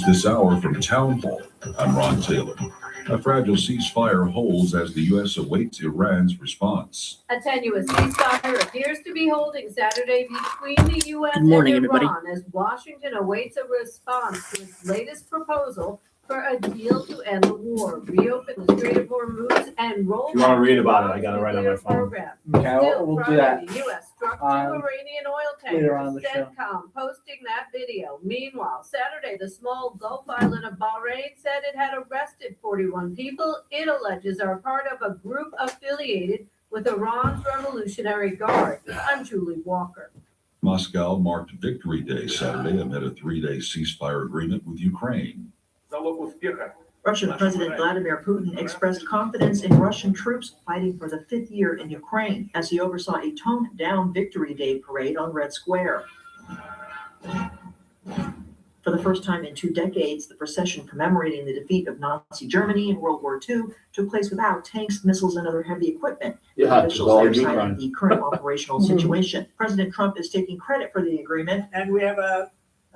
this hour from Town Hall, I'm Ron Taylor. A fragile ceasefire holds as the U.S. awaits Iran's response. A tenuous ceasefire appears to be holding Saturday between the U.S. Good morning, and Iran everybody. as Washington awaits a response to its latest proposal for a deal to end the war, reopen the Strait of Hormuz, and roll If you want to read back about it, I Iran's got it right on my nuclear phone. program. Okay, Still, we'll do Friday, that. the U.S. struck two Um, Iranian oil later on in tankers, the show. CENTCOM posting that video. Meanwhile, Saturday, the small Gulf island of Bahrain said it had arrested 41 people it alleges are part of a group affiliated with Iran's Revolutionary Guard. I'm Julie Walker. Moscow marked Victory Day Saturday amid a three-day ceasefire agreement with Ukraine. Russian President Vladimir Putin expressed confidence in Russian troops fighting for the fifth year in Ukraine as he oversaw a toned-down Victory Day parade on Red Square. For the first time in 2 decades, the procession commemorating the defeat of Nazi Germany in World War II took place without tanks, missiles, and other heavy equipment. Yeah, Officials all there you cited run. the current operational situation. President Trump is taking credit for the agreement. And we have a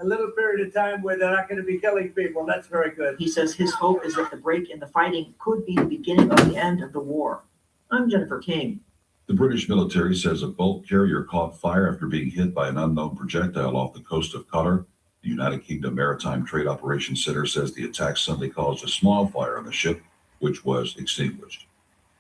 little period of time where they're not going to be killing people. That's very good. He says his hope is that the break in the fighting could be the beginning of the end of the war. I'm Jennifer King. The British military says a bulk carrier caught fire after being hit by an unknown projectile off the coast of Qatar. The United Kingdom Maritime Trade Operations Center says the attack Sunday caused a small fire on the ship, which was extinguished.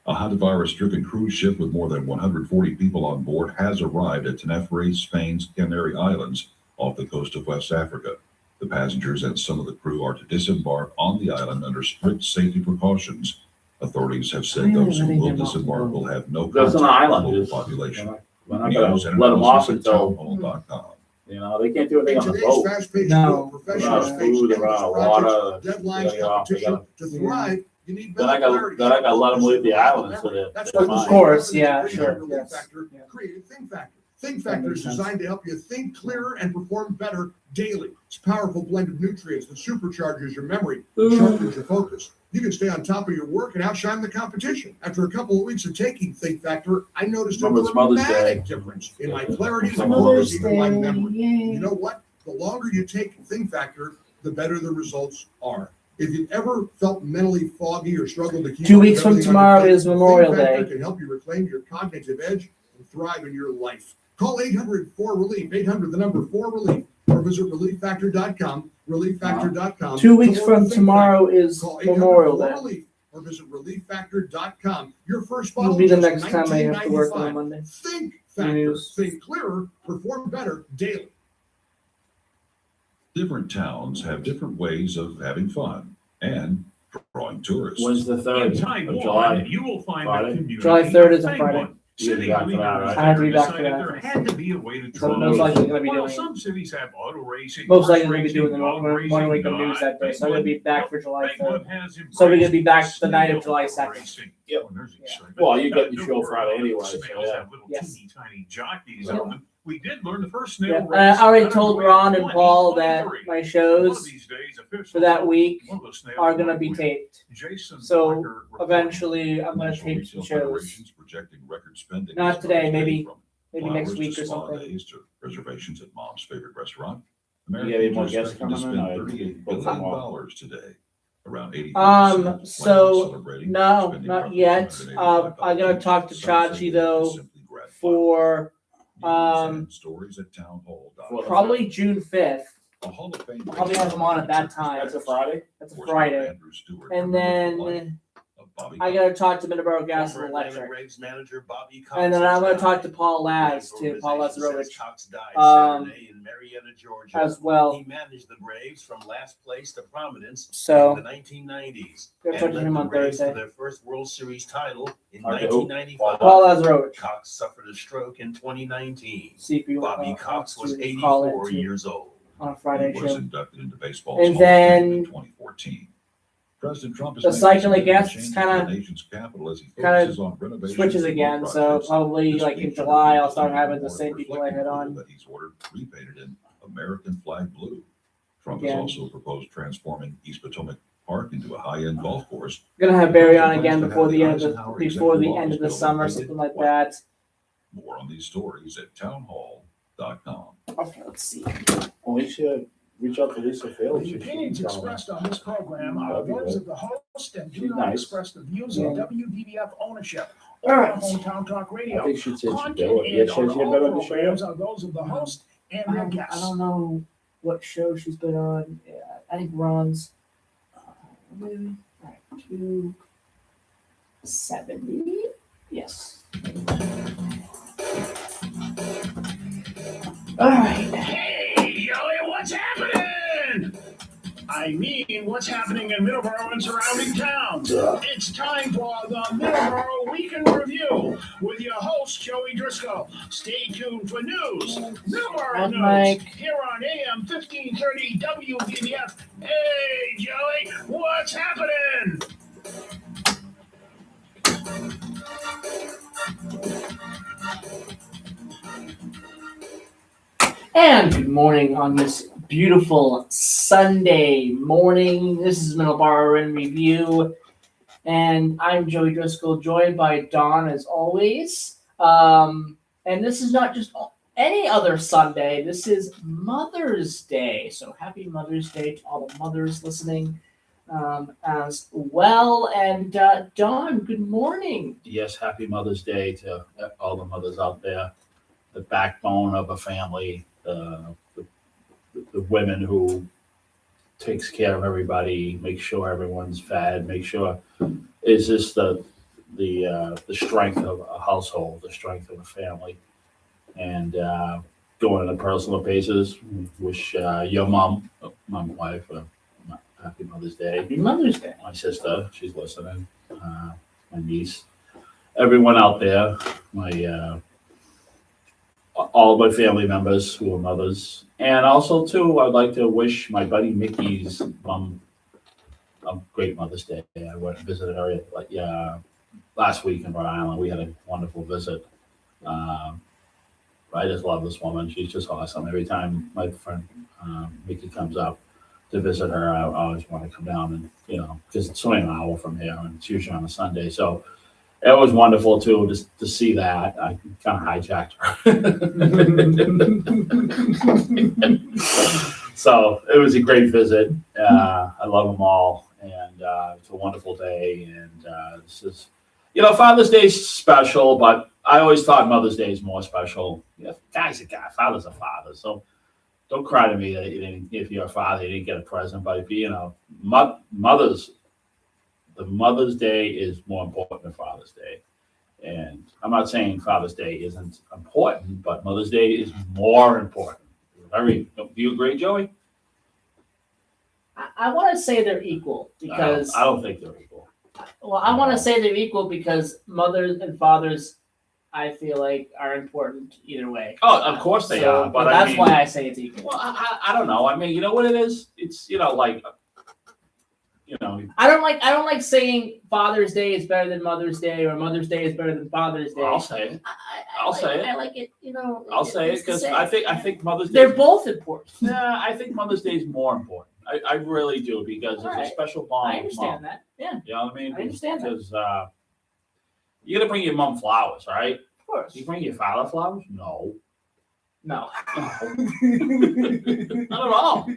A hantavirus-stricken cruise ship with more than 140 people on board has arrived at Tenerife, Spain's Canary Islands, off the coast of West Africa. The passengers and some of the crew are to disembark on the island under strict safety precautions. Authorities have said those who will disembark will have no That's an contact island. with the local population. We're not gonna News and let them off analysis at until, townhall.com. you know, they can't do anything In on the today's boat. fast-paced No. world, professionals Without face food, endless without projects, water, deadlines, they gotta- competition. To thrive, you need Then I better got, clarity. then I got to let them leave the island so that That's they're why Of fine. course, yeah, sure, Relief yes. Factor Yeah. created Think Factor. Think That Factor makes is sense. designed to help you think clearer and perform better daily. It's a powerful blend of nutrients that supercharges your memory and sharpens your focus. You can stay on top of your work and outshine the competition. After a couple of weeks of taking Think Factor, I noticed a Remember, it's Mother's dramatic Day. difference in my clarity, my Mother's focus, even my Day, memory. yay. You know what? The longer you take Think Factor, the better the results are. If you've ever felt mentally foggy or struggled to keep 2 up with weeks from everything on tomorrow your plate, is Memorial Think Factor Day. can help you reclaim your cognitive edge and thrive in your life. Call 800-4RELIEF, 800-4RELIEF, or visit relieffactor.com, relieffactor.com. 2 weeks To from Think tomorrow Factor. is Call Memorial Day. 800-4RELIEF or visit relieffactor.com. Your first It'll bottle be the is next time I have to work on a $19.95. Monday. Think Factor. News. Think clearer, perform better daily. Different towns have different ways of having fun and drawing tourists. When's the 3rd In of Taiwan, July? you will find Friday? the community July 3rd is a of Friday. Taiwan. You'll be City back for that, leaders right? I have to be there back for decided that. there had to be a way to So draw most likely gonna be While doing. some cities have auto racing, Most likely horse gonna be racing, doing the dog one racing, week of news that day, so I'm gonna be back for July 3rd. Lakewood has So we're gonna embraced be back the night of snail July 2nd. racing. Yep. Oh, there's Yeah. excitement. Well, you got your Don't show worry, Friday anyway, Snails so yeah. have little Yes. teeny tiny jockeys Yeah. on them. We did learn the first snail Yeah, race. and I already got told underway Ron in and Paul that 2023. my One of shows these days, officials for that week one of those snails are gonna might be win. taped. Jason So, Tucker reported. Eventually, I'm gonna National tape Retail some shows. Federation's projecting record spending Not this today, Mother's Day, maybe- from Maybe next flowers week to or spa something. days to reservations at mom's favorite restaurant. You got any Americans more are guests expected to coming in? spend I $38 booked them all. billion today. Around 80% So, celebrating no, spending not roughly yet. $285 I gotta talk to Some say Chachi that though is simply gratifying. for News and stories at townhall.com. probably June 5th. A Hall of Fame Probably have them on at that time. That's a Friday? That's a Sportsman Friday. Andrew Stewart And remembers the life then of Bobby I gotta talk to Middleboro Gas and Electric. Manager Bobby And then I'm gonna talk to Paul Laz too, Paul Lazarovich, as well. He managed the Braves from last place to prominence So, in the 1990s. gonna talk and to led him the on Braves to Thursday. their first World Series title in Okay, who? 1995. Paul Lazarovich. Cox suffered a stroke in 2019. See if you Bobby Cox was to call 84 it too years old. on a Friday He was show. inducted into baseball's And Hall of Fame in then 2014. President Trump is the making cycle some of guests changes kinda- to the nation's capital as he kinda focuses on renovations switches and again, road so projects. probably This like in week, July I'll Trump start will having the more same people I reflective had photo on. that he's ordered repainted in American flag blue. Trump Again. has also proposed transforming East Potomac Park into a high-end golf course. Gonna have Barry on Plans again to have before the end of Eisenhower the Executive end of Office the building summer, painted something like white. that. More on these stories at townhall.com. Okay, let's see. Well, we should reach out to Lisa Field. The opinions expressed on this program are That'd be those good. of the host and do She's not nice. express the views of WDBF ownership All or right. Hometown Talk I Radio. think she'd say she'd Content do it. Yeah, aired she on has been all on the show. programs are those of the host and their I guests. don't know what show she's been on. Yeah, I think Ron's. Maybe. All right, 270. Yes. All right. Hey, Joey, what's happening? I mean, what's happening in Middleboro and surrounding towns? It's time for the Middleboro Weekend Review with your host, Joey Driscoll. Stay tuned for news, Middleboro Red news, mic. here on AM 1530 WDBF. Hey, Joey, what's happening? And good morning on this beautiful Sunday morning. This is Middleboro in Review, and I'm Joey Driscoll, joined by Dawn as always. And this is not just any other Sunday. This is Mother's Day, so happy Mother's Day to all the mothers listening as well. And Dawn, good morning. Yes, happy Mother's Day to all the mothers out there, the backbone of a family, the women who takes care of everybody, make sure everyone's fed, make sure is this the strength of a household, the strength of a family. And going on a personal basis, wish your mom, my wife, happy Mother's Day. Happy Mother's Day. My sister, she's listening. My niece, everyone out there, my all my family members who are mothers, and also too, I'd like to wish my buddy Mickey's mom a great Mother's Day. I went and visited her last week in Rhode Island. We had a wonderful visit. I just love this woman. She's just awesome. Every time my friend Mickey comes up to visit her, I always want to come down and, because it's only an hour from here and it's usually on a Sunday. So it was wonderful too, just to see that. I kind of hijacked her. So it was a great visit. I love them all. And it's a wonderful day. And this is, Father's Day is special, but I always thought Mother's Day is more special. Guy's a guy, father's a father. So don't cry to me that if you're a father, you didn't get a present. But if the Mother's Day is more important than Father's Day. And I'm not saying Father's Day isn't important, but Mother's Day is more important. Do you agree, Joey? I want to say they're equal because I don't think they're equal. Well, I want to say they're equal because mothers and fathers, I feel like, are important either way. Oh, of course they are, but that's why I say it's equal. Well, I don't know. I mean, you know what it is? It's I don't like saying Father's Day is better than Mother's Day or Mother's Day is better than Father's Day. Well, I'll say it. I like it. I'll say it because I think Mother's Day. They're both important. Yeah, I think Mother's Day is more important. I really do because it's a special bond. I understand that. Yeah. You know what I mean? I understand that. Because you got to bring your mom flowers, right? Of course. You bring your father flowers? No. No. Not at all.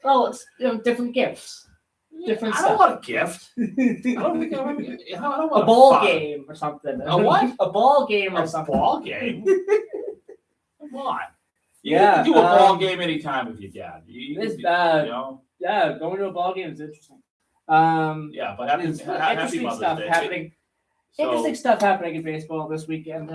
Oh, it's different gifts. Different I stuff. don't want a gift. I don't think I don't want A ball father. game or something. A what? A ball game or A something. ball game? Come on. You Yeah, can do a ball game anytime with your dad. Yeah, going to a ball game is interesting. Yeah, but happy Interesting Mother's stuff Day. happening. Interesting stuff happening in baseball this weekend.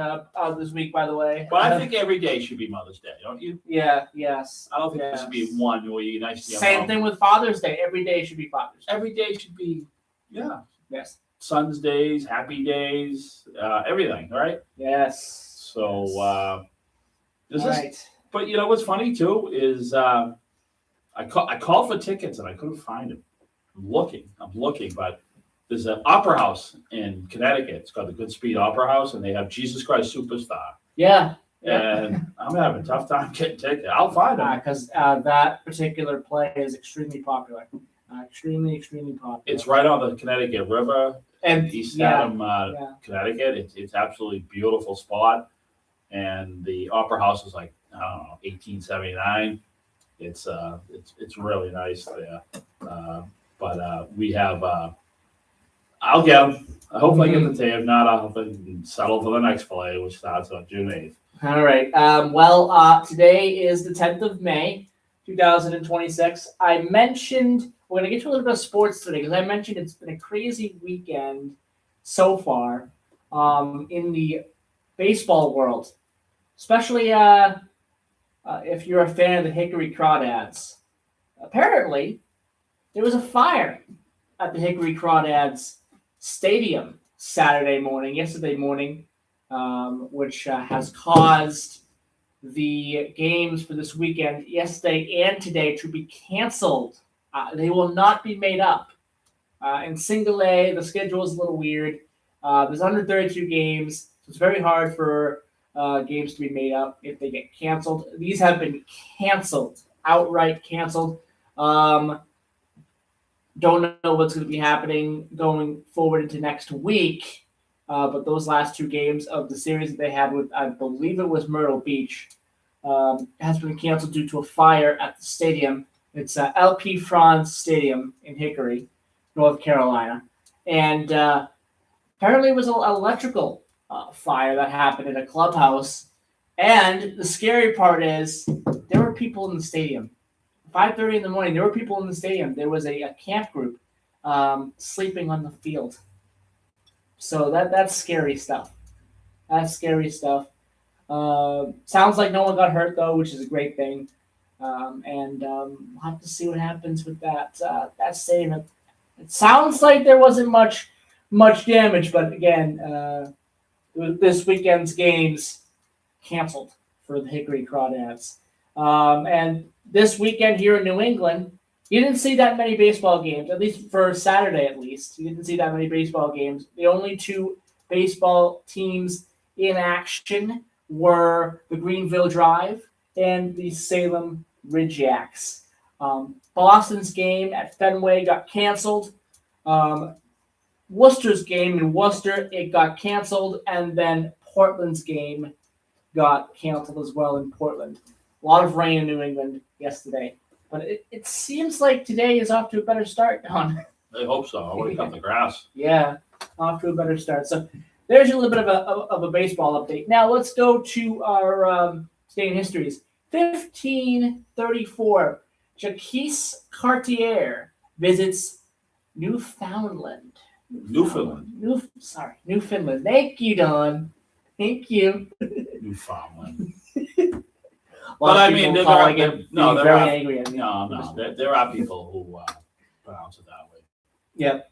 This week, by the way. But I think every day should be Mother's Day, don't you? Yeah. Yes. I don't think there should be one where you're nice to your Same mom. thing with Father's Day. Every day should be Father's Day. Every day should be, yeah. Yes. Son's days, happy days, everything, right? Yes. So this is. Right. But what's funny too is I called for tickets and I couldn't find them. I'm looking, but there's an opera house in Connecticut. It's called the Good Speed Opera House, and they have Jesus Christ Superstar. Yeah. And I'm having a tough time getting tickets. I'll find them. Because that particular play is extremely popular. Extremely popular. It's right on the Connecticut River and East Haddam, Connecticut. It's absolutely beautiful spot. And the opera house is like, I don't know, 1879. it's really nice there. But we have I'll get them. I hope I get the tape. If not, I'll have to settle for the next play, which starts on June 8th. All right. Today is the 10th of May, 2026. I mentioned we're going to get to a little bit of sports today because I mentioned it's been a crazy weekend so far in the baseball world, especially if you're a fan of the Hickory Crawdads. Apparently, there was a fire at the Hickory Crawdads Stadium yesterday morning, which has caused the games for this weekend, yesterday and today, to be canceled. They will not be made up. In single A, the schedule is a little weird. There's 132 games, so it's very hard for games to be made up if they get canceled. These have been canceled, outright canceled. Don't know what's going to be happening going forward into next week. But those last two games of the series that they had with, I believe it was Myrtle Beach, has been canceled due to a fire at the stadium. It's LP Franz Stadium in Hickory, North Carolina. And apparently it was an electrical fire that happened in a clubhouse. And the scary part is there were people in the stadium. 5:30 in the morning, there were people in the stadium. There was a camp group sleeping on the field. So that's scary stuff. That's scary stuff. Sounds like no one got hurt though, which is a great thing. We'll have to see what happens with that stadium. It sounds like there wasn't much damage, but again, this weekend's games canceled for the Hickory Crawdads. And this weekend here in New England, you didn't see that many baseball games, at least for Saturday at least. You didn't see that many baseball games. The only two baseball teams in action were the Greenville Drive and the Salem Ridgeacs. Boston's game at Fenway got canceled. Worcester's game in Worcester, it got canceled. And then Portland's game got canceled as well in Portland. A lot of rain in New England yesterday. But it seems like today is off to a better start, Don. I hope so. I would have cut the grass. Yeah, off to a better start. So there's a little bit of a baseball update. Now let's go to our today in histories. 1534, Jacques Cartier visits Newfoundland. Newfoundland. Newfoundland. Thank you, Don. Thank you. Newfoundland. But I mean, there are angry at me. No. There are people who pronounce it that way. Yep.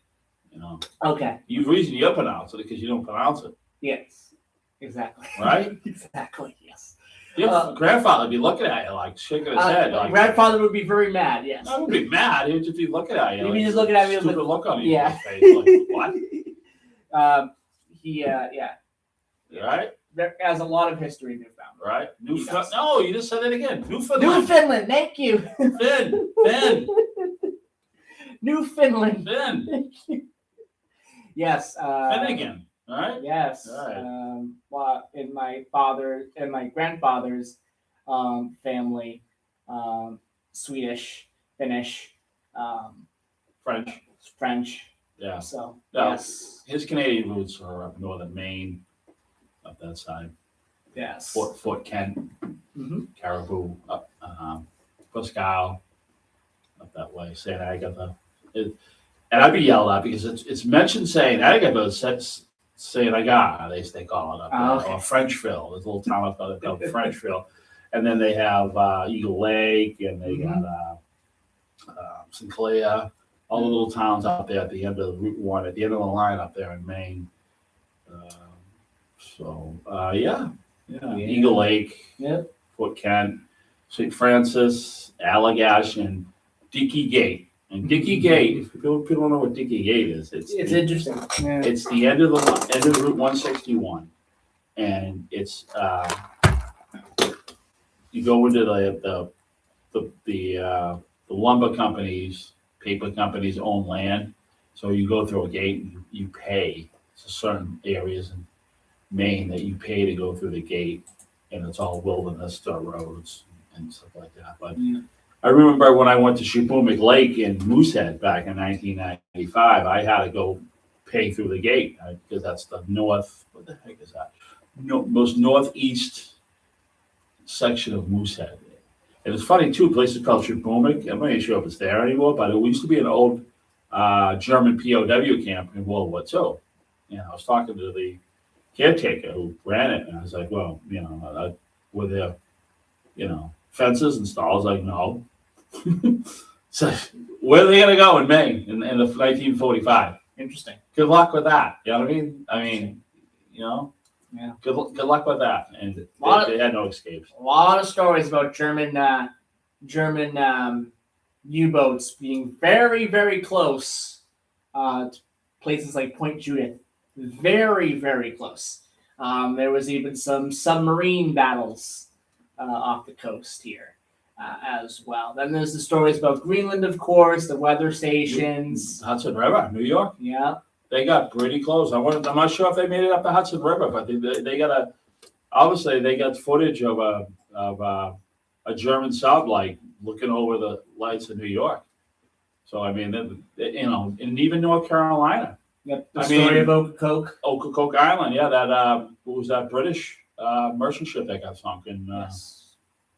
You know. Okay. The reason you pronounce it because you don't pronounce it. Yes. Exactly. Right? Exactly. Yes. Your grandfather would be looking at you like shaking his head. My grandfather would be very mad. Yes. I would be mad. He'd just be looking at you. He'd be just looking at me with a look on his face. Like, what? Yeah. Right? There has a lot of history in Newfoundland. Right? No, you just said it again. Newfoundland. Newfoundland. Thank you. Finn. Newfoundland. Finn. Thank you. Yes. Finnegan. All right. Yes. All right. In my father and my grandfather's family, Swedish, Finnish, French. Yeah. So No, yes. His Canadian roots are up northern Maine, up that side. Yes. Fort Kent, Caribou, up Pascal, up that way, St. Agatha. And I'd be yelled at because it's mentioned St. Agatha, it's St. Agatha, they call it up there, okay. or Frenchville. There's a little town up there called Frenchville. And then they have Eagle Lake, and they got Sinclair, all the little towns out there at the end of Route 1, at the end of the line up there in Maine. Yeah. Eagle Lake, Yep. Fort Kent, St. Francis, Allagash, and Dickey Gate. And Dickey Gate, if people don't know what Dickey Gate is, it's interesting. Yeah. It's the end of Route 161, and it's you go into the lumber companies, paper companies own land, so you go through a gate and you pay. To certain areas in Maine that you pay to go through the gate, and it's all wilderness roads and stuff like that. But I remember when I went to Shaboomik Lake in Moosehead back in 1995, I had to go pay through the gate because that's the north. What the heck is that? No, most northeast section of Moosehead. And it's funny too. A place is called Shaboomik. I'm not even sure if it's there anymore, but it used to be an old German POW camp in World War II. And I was talking to the caretaker who ran it, and I was like, "Well, were there, fences installed?" I was like, "No." So where are they going to go in May in the 1945? Interesting. Good luck with that. You know what I mean? Yeah. Good luck with that. And they had no escapes. A lot of stories about German U-boats being very, very close to places like Point Judith. Very, very close. There was even some submarine battles off the coast here as well. Then there's the stories about Greenland, of course, the weather stations. Hudson River, New York. Yeah. They got pretty close. I'm not sure if they made it up the Hudson River, but they got obviously they got footage of a German sub like looking over the lights of New York. So I mean, and even North Carolina. Yep. The story of Ocracoke. Ocracoke Island, yeah. That what was that British merchant ship that got sunk? And Yes.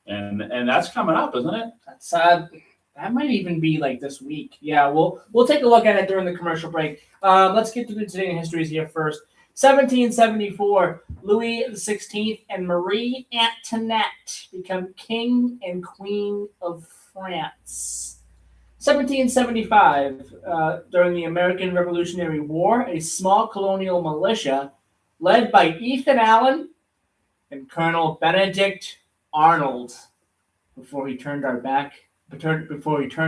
and that's coming up, isn't it? That's that might even be like this week. Yeah, we'll take a look at it during the commercial break. Let's get to the today in histories here first. 1774, Louis XVI and Marie Antoinette become king and queen of France. 1775, during the American Revolutionary War, a small colonial militia led by Ethan Allen and Colonel Benedict Arnold, before he turned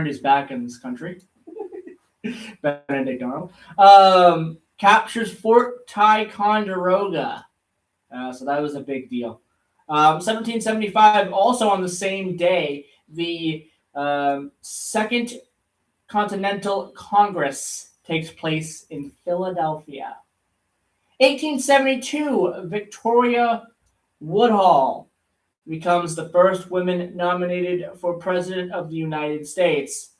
his back in this country. Benedict Arnold captures Fort Ticonderoga. So that was a big deal. 1775, also on the same day, the Second Continental Congress takes place in Philadelphia. 1872, Victoria Woodhull becomes the first woman nominated for President of the United States.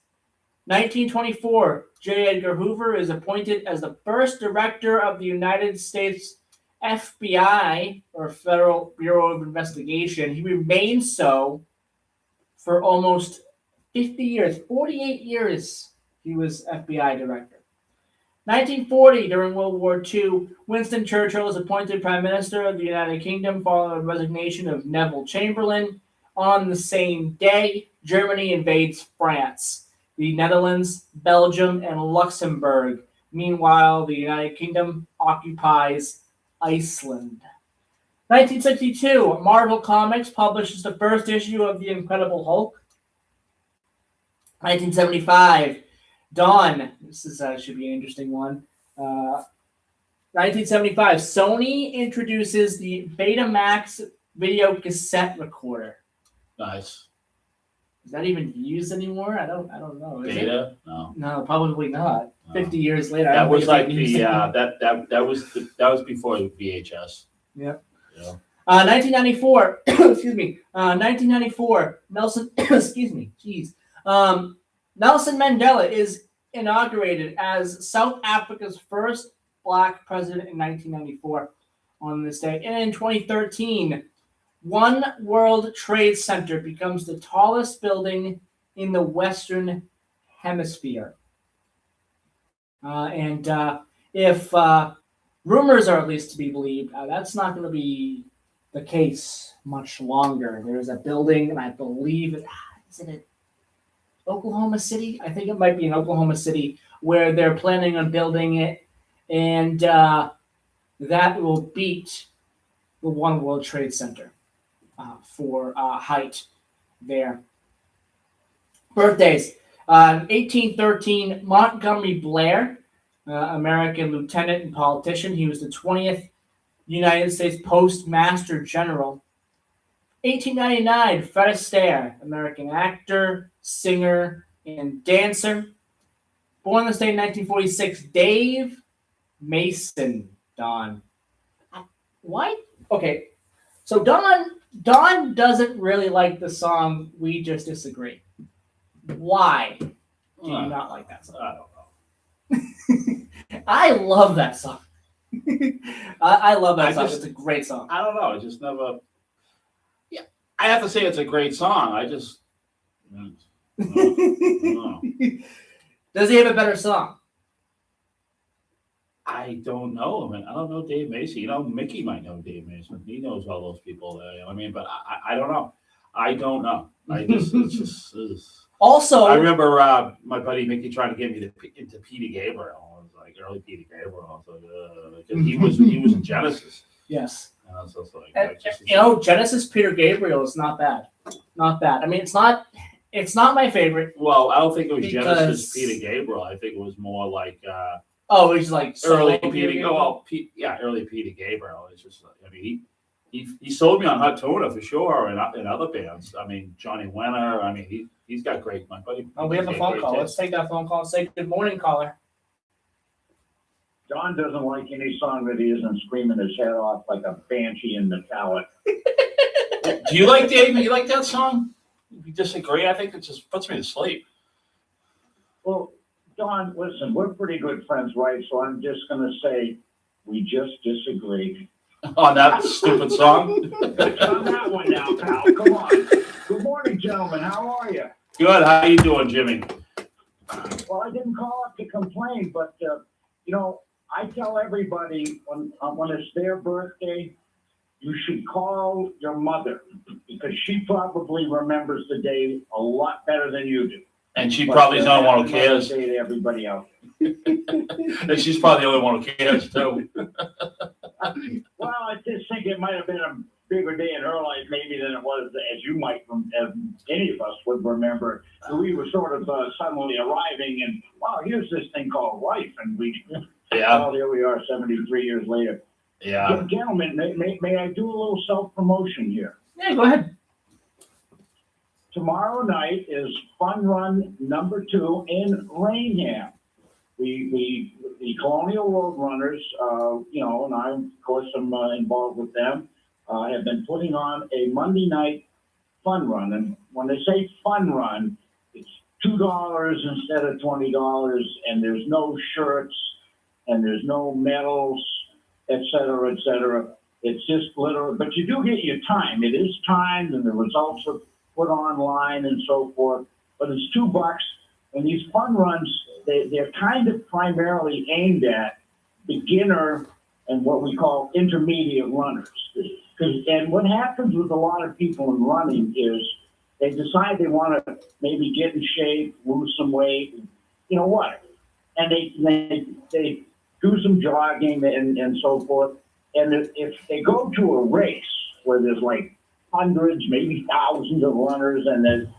1924, J. Edgar Hoover is appointed as the first director of the United States FBI, or Federal Bureau of Investigation. He remained so for almost 50 years, 48 years, he was FBI director. 1940, during World War II, Winston Churchill is appointed Prime Minister of the United Kingdom following the resignation of Neville Chamberlain. On the same day, Germany invades France, the Netherlands, Belgium, and Luxembourg. Meanwhile, the United Kingdom occupies Iceland. 1962, Marvel Comics publishes the first issue of The Incredible Hulk. 1975, Dawn. This should be an interesting one. 1975, Sony introduces the Betamax video cassette recorder. Nice. Is that even used anymore? I don't know. Is Beta? it? No. No, probably not. No. 50 years later. That was like that was before VHS. Yep. Yeah. 1994. Excuse me. 1994. Nelson. Excuse me. Jeez. Nelson Mandela is inaugurated as South Africa's first Black president in 1994 on this day. And in 2013, One World Trade Center becomes the tallest building in the Western Hemisphere. And if rumors are at least to be believed, that's not going to be the case much longer. There's a building, and I believe is it in Oklahoma City? I think it might be in Oklahoma City, where they're planning on building it, and that will beat the One World Trade Center for height there. Birthdays. 1813, Montgomery Blair, American lieutenant and politician. He was the 20th United States Postmaster General. 1899, Fred Astaire, American actor, singer, and dancer. Born this day in 1946, Dave Mason. Don. Why? Okay, so Don doesn't really like the song "We Just Disagree." Why do you Uh, not like that song? I don't know. I love that song. I love that I song. just- It's a great song. I don't know. It just never. Yeah, I have to say it's a great song. I just. No. Does he have a better song? I don't know. I mean, I don't know Dave Macy. You know, Mickey might know Dave Mason. He knows all those people there. You know what I mean, but I don't know. I don't know. I just, it's. Also, I remember my buddy Mickey trying to get me into Peter Gabriel. I was like, early Peter Gabriel. I was like, 'cause he was in Genesis. yes. And I was just like, And, Genesis Peter Gabriel is not bad. Not bad. I mean, it's not my favorite. well, I don't think it was Because- Genesis Peter Gabriel. I think it was more like Oh, it's like early solo Peter. Gabriel? Oh, well, early Peter Gabriel. It's just, I mean, he sold me on Hot Tuna for sure, and other bands. I mean, Johnny Winter. I mean, he's got great. My buddy. Oh, we have a he's got phone great call. Let's taste. take that phone call and say good morning, caller. Don doesn't like any song that he isn't screaming his head off like a banshee in metallic. Do you like Dave? You like that song? You disagree? I think it just puts me to sleep. Well, Don, listen, we're pretty good friends, right? So I'm just gonna say, we just disagree. On that stupid song. It's on that one now, pal. Come on. Good morning, gentlemen. How are you? Good. How you doing, Jimmy? Well, I didn't call up to complain, but I tell everybody when it's their birthday, you should call your mother because she probably remembers the day a lot better than you do. And she probably is the only one who happy Mother's cares. Day to everybody else. And she's probably the only one who cares too. Well, I just think it might have been a bigger day in her life maybe than it was, as you might, as any of us would remember. We were sort of suddenly arriving and, wow, here's this thing called life. And Yeah, well, here we are 73 years later. yeah. Gentlemen, may I do a little self-promotion here? Yeah, go ahead. Tomorrow night is Fun Run number 2 in Rainham. The Colonial Road Runners, and I, of course, am involved with them, have been putting on a Monday night fun run. And when they say fun run, it's $2 instead of $20, and there's no shirts, and there's no medals, et cetera, et cetera. It's just literal, but you do get your time. It is timed, and the results are put online and so forth, but it's $2. And these fun runs, they're kind of primarily aimed at beginner and what we call intermediate runners. And what happens with a lot of people in running is they decide they want to maybe get in shape, lose some weight, you know what? And they do some jogging and so forth. And if they go to a race where there's like hundreds, maybe thousands of runners, and then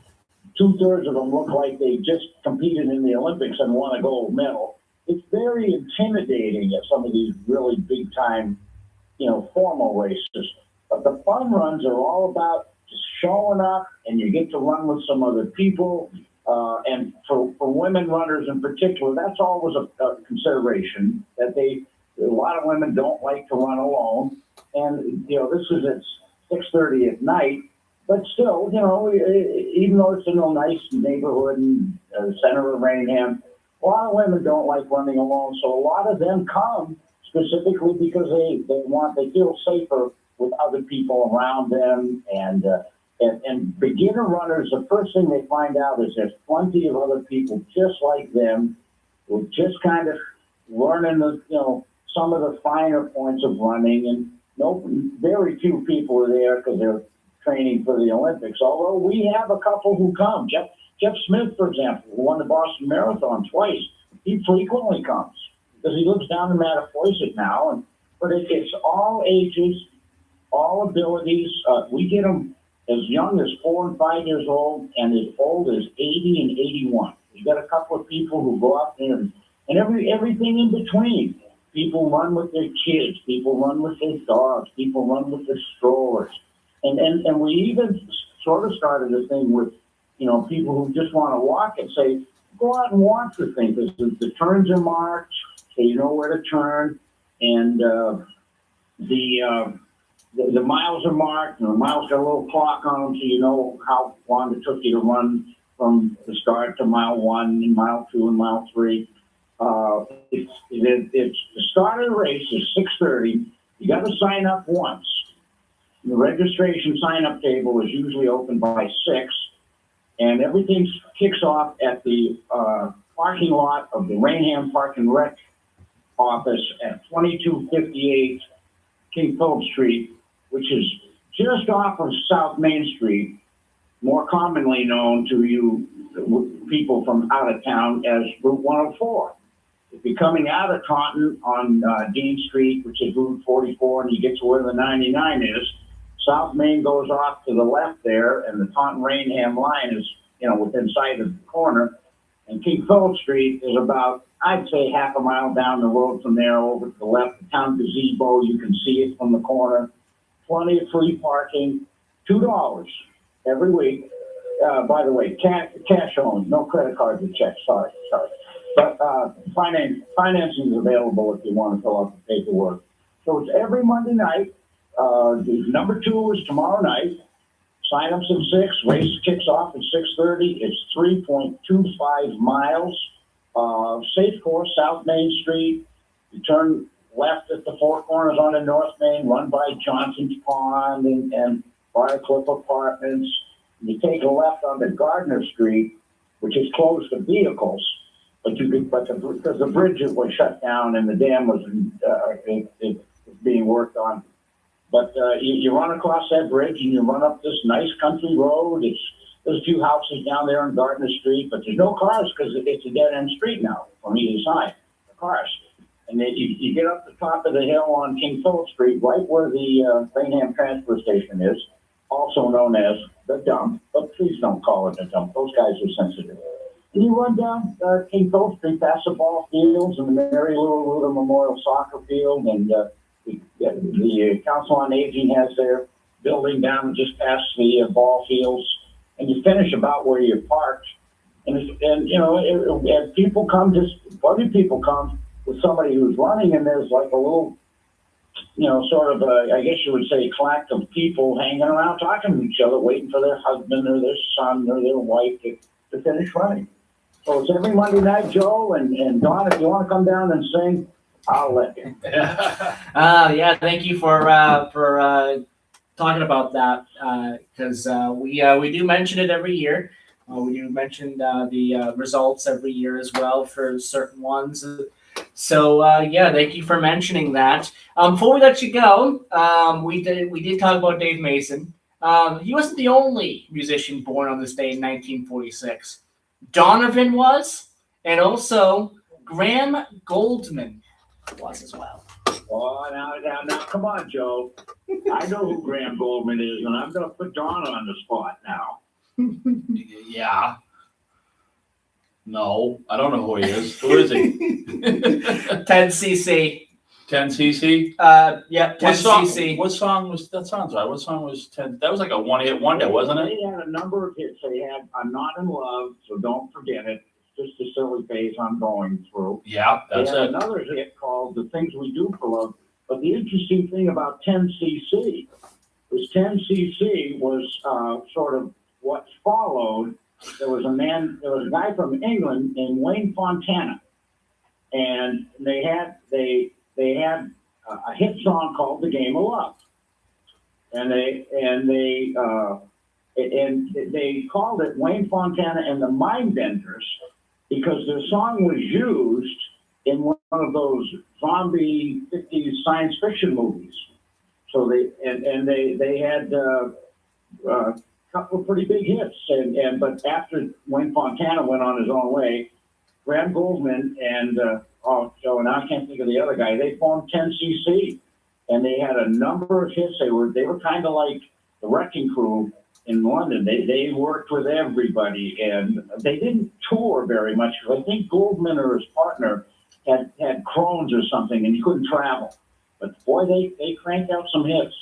2/3 of them look like they just competed in the Olympics and won a gold medal, it's very intimidating at some of these really big time, formal races. But the fun runs are all about just showing up, and you get to run with some other people. And for women runners in particular, that's always a consideration that a lot of women don't like to run alone. And, this is at 6:30 at night, but still, even though it's in a nice neighborhood in the center of Rainham, a lot of women don't like running alone. So a lot of them come specifically because they feel safer with other people around them. And beginner runners, the first thing they find out is there's plenty of other people just like them who are just kind of learning some of the finer points of running. And very few people are there because they're training for the Olympics. Although we have a couple who come. Jeff Smith, for example, who won the Boston Marathon twice. He frequently comes because he lives down in Mattapoisett now. But it's all ages, all abilities. We get them as young as 4 and 5 years old, and as old as 80 and 81. We've got a couple of people who go out there and everything in between. People run with their kids. People run with their dogs. People run with their strollers. And we even sort of started a thing with, people who just want to walk and say, go out and walk the thing because the turns are marked, so you know where to turn, and the miles are marked, and the miles got a little clock on them, so you know how long it took you to run from the start to mile 1 and mile 2 and mile 3. It's the start of the race is 6:30. You got to sign up once. The registration sign-up table is usually open by 6, and everything kicks off at the parking lot of the Rainham Park and Rec office at 2258 King Philip Street, which is just off of South Main Street, more commonly known to you people from out of town as Route 104. If you're coming out of Taunton on Dean Street, which is Route 44, and you get to where the 99 is, South Main goes off to the left there, and the Taunton-Rainham line is, within sight of the corner. And King Philip Street is about, I'd say, half a mile down the road from there over to the left. The town gazebo, you can see it from the corner. Plenty of free parking, $2 every week. By the way, cash only, no credit cards or checks. Sorry. But financing is available if you want to fill out the paperwork. So it's every Monday night. Number 2 is tomorrow night. Sign-ups at 6. Race kicks off at 6:30. It's 3.25 miles. Safe course, South Main Street. You turn left at the Four Corners on the North Main, run by Johnson's Pond and Briarcliff Apartments. You take a left onto Gardner Street, which is closed to vehicles, but because the bridge was shut down and the dam was being worked on. But you run across that bridge and you run up this nice country road. There's a few houses down there on Gardner Street, but there's no cars because it's a dead-end street now from either side, the cars. And then you get up the top of the hill on King Philip Street, right where the Rainham transfer station is, also known as the dump, but please don't call it the dump. Those guys are sensitive. And you run down King Philip Street, past the ball fields and the Mary Lou Luda Memorial Soccer Field, and the Council on Aging has their building down just past the ball fields, and you finish about where you're parked. And people come, other people come with somebody who's running, and there's like a little, sort of I guess you would say, clack of people hanging around talking to each other, waiting for their husband or their son or their wife to finish running. So it's every Monday night, Joe, and Don, if you want to come down and sing, I'll let you. Yeah, thank you for talking about that, because we do mention it every year. We do mention the results every year as well for certain ones. So thank you for mentioning that. Before we let you go, we did talk about Dave Mason. He wasn't the only musician born on this day in 1946. Donovan was, and also Graham Goldman was as well. Oh, now, come on, Joe. I know who Graham Goldman is, and I'm going to put Don on the spot now. Yeah. No, I don't know who he is. Who is he? 10cc. 10cc? Yeah, What song? 10cc. What song was that? Sounds right. What song was 10? That was like a one-hit wonder, wasn't it? They had a number of hits. They had "I'm Not in Love," so don't forget it. It's just a silly phase I'm going through. Yeah, that's they had it. another hit called "The Things We Do for Love." But the interesting thing about 10cc was 10cc was sort of what followed. There was a guy from England named Wayne Fontana, and they had a hit song called "The Game of Love," and they called it Wayne Fontana and the Mindbenders because their song was used in one of those zombie 50s science fiction movies. So they had a couple of pretty big hits, but after Wayne Fontana went on his own way, Graham Goldman and and I can't think of the other guy. They formed 10cc, and they had a number of hits. They were kind of like the Wrecking Crew in London. They worked with everybody, and they didn't tour very much. I think Goldman or his partner had Crohn's or something, and he couldn't travel. But boy, they cranked out some hits.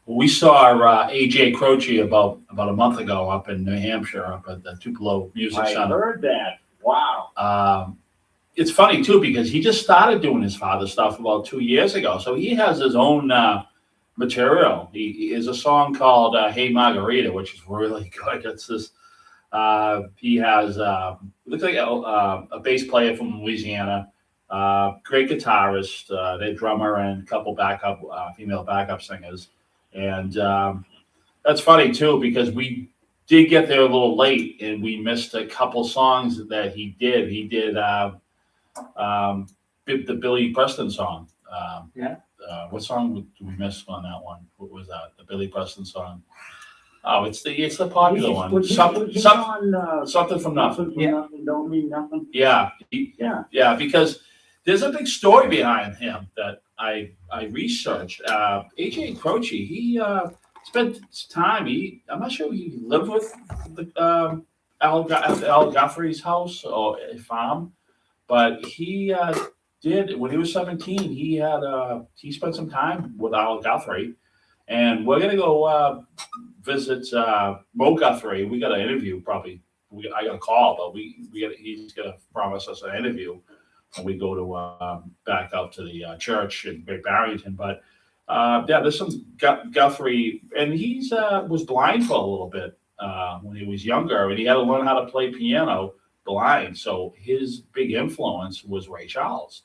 We saw AJ Croce about a month ago up in New Hampshire, up at the Tupelo Music I Center. heard that. Wow. It's funny too because he just started doing his father stuff about 2 years ago, so he has his own material. He is a song called "Hey Margarita," which is really good. It's this He has looks like a bass player from Louisiana. Great guitarist, their drummer, and a couple backup female backup singers. And that's funny too because we did get there a little late and we missed a couple songs that he did. He did the Billy Preston song. What song did we miss on that one? What was that? The Billy Preston song. Oh, it's the popular one. Something from nothing. Nothing don't mean nothing. Yeah, Yeah. because there's a big story behind him that I researched. AJ Croce, he spent time. I'm not sure he lived with the Al Guthrie's house or a farm, but he did when he was 17. He spent some time with Al Guthrie, and we're gonna go visit Mo Guthrie. We got an interview probably. I got a call, but he's gonna promise us an interview when we go to back out to the church in Great Barrington. But there's some Guthrie, and he's was blind for a little bit when he was younger, and he had to learn how to play piano blind. So his big influence was Ray Charles,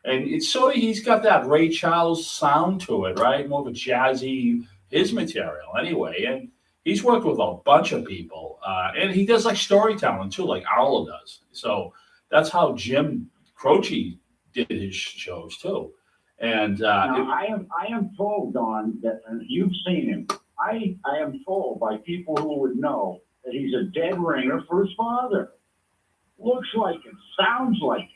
and it's sort of he's got that Ray Charles sound to it, right? More of a jazzy his material anyway, and he's worked with a bunch of people, and he does like storytelling too, like Arlo does. So that's how Jim Croce did his shows too. And now, I am told, Don, that and you've seen him. I am told by people who would know that he's a dead ringer for his father. Looks like it, sounds like it.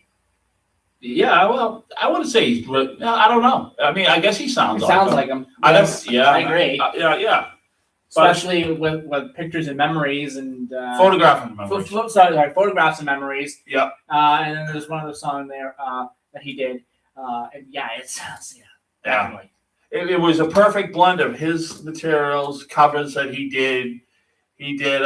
Yeah, well, I wouldn't say he's. I don't know. I mean, I guess he sounds. Like him. Yes, I agree. Yeah. Especially with pictures and memories and Photographing memories. Photographs and memories. Yep. And then there's one other song there that he did. And yeah, it sounds definitely. It was a perfect blend of his materials, covers that he did. He did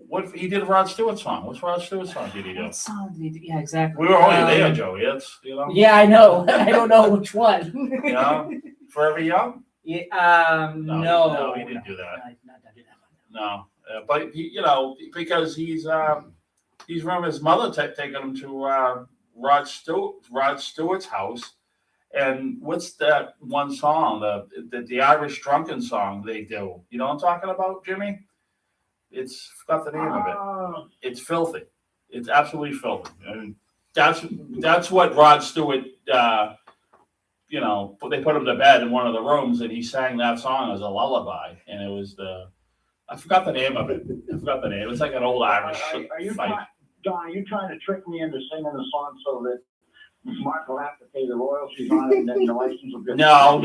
what he did a Rod Stewart song. What's Rod Stewart song did he do? What song did he do? Yeah, exactly. We were only there, Joey. It's Yeah, I know. I don't know which one. Forever Young. Yeah. No, he didn't do that. No, but because he's from his mother taking him to Rod Stewart's house. And what's that one song, the Irish drunken song they do? You know what I'm talking about, Jimmy? Forgot the name of it. It's filthy. It's absolutely filthy. And that's what Rod Stewart. They put him to bed in one of the rooms, and he sang that song as a lullaby. And it was I forgot the name of it. It was like an old Irish. Are you Don? Are you trying to trick me into singing the song so that Mark will have to pay the royalties on it, and then the license will get. No.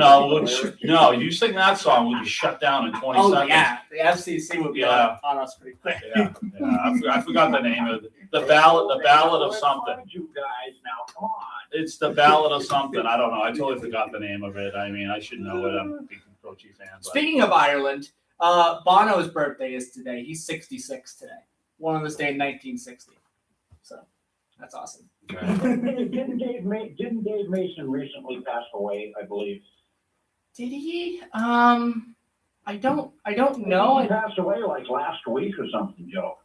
You sing that song, we'll be shut down in 20 seconds. Oh yeah, the FCC will be on us pretty quick. Yeah. I forgot the name of it. The ballad of something. You guys, now come on. It's the ballad of something. I don't know. I totally forgot the name of it. I mean, I should know it. I'm a big Croce fan. Speaking of Ireland, Bono's birthday is today. He's 66 today. One on this day in 1960. So that's awesome. Didn't Dave Mason recently pass away? I believe. Did he? I don't know. He passed away like last week or something, Joe.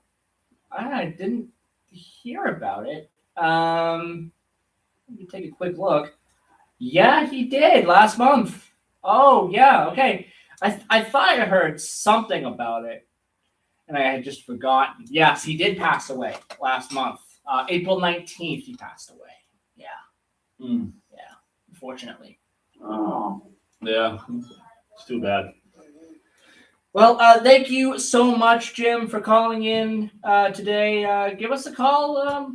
I didn't hear about it. Let me take a quick look. Yeah, he did last month. Oh yeah, okay. I thought I heard something about it, and I had just forgotten. Yes, he did pass away last month. April 19th, he passed away. Yeah. Yeah, unfortunately. Oh. Yeah, it's too bad. Well, thank you so much, Jim, for calling in today. Give us a call.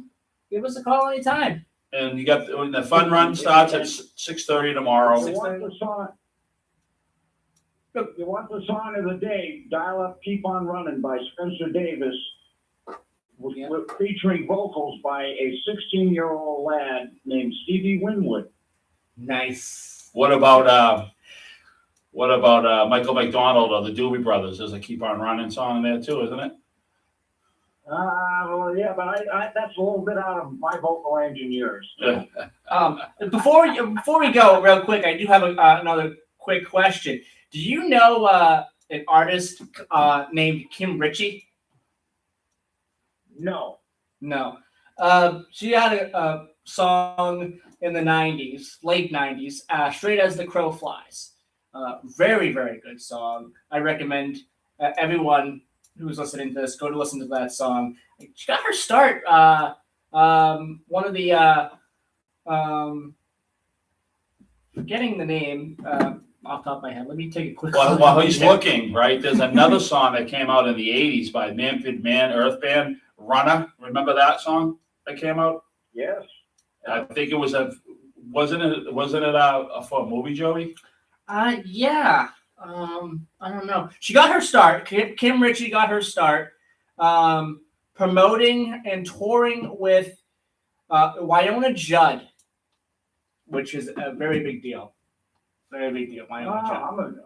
Give us a call anytime. And you got when the fun run starts at 6:30 tomorrow. You want the song of the day? Dial up "Keep on Running" by Spencer Davis. We're featuring vocals by a 16-year-old lad named Stevie Winwood. Nice. What about Michael McDonald or the Doobie Brothers? There's a "Keep on Running" song there too, isn't it? Well, yeah, but I that's a little bit out of my vocal range and yours. Before we go, real quick, I do have another quick question. Do you know an artist named Kim Ritchie? No. No. She had a song in the 90s, late 90s, Straight as the Crow Flies. Very, very good song. I recommend everyone who's listening to this go to listen to that song. She got her start. One of the forgetting the name off the top of my head. Let me take a quick. While he's looking, right, there's another song that came out in the 80s by Manfred Mann, Earth Band, Runner. Remember that song that came out? Yes. I think it was wasn't it for a movie, Joey? Yeah. I don't know. She got her start. Kim Ritchie got her start promoting and touring with Winona Judd, which is a very big deal. Very big deal. Winona Judd.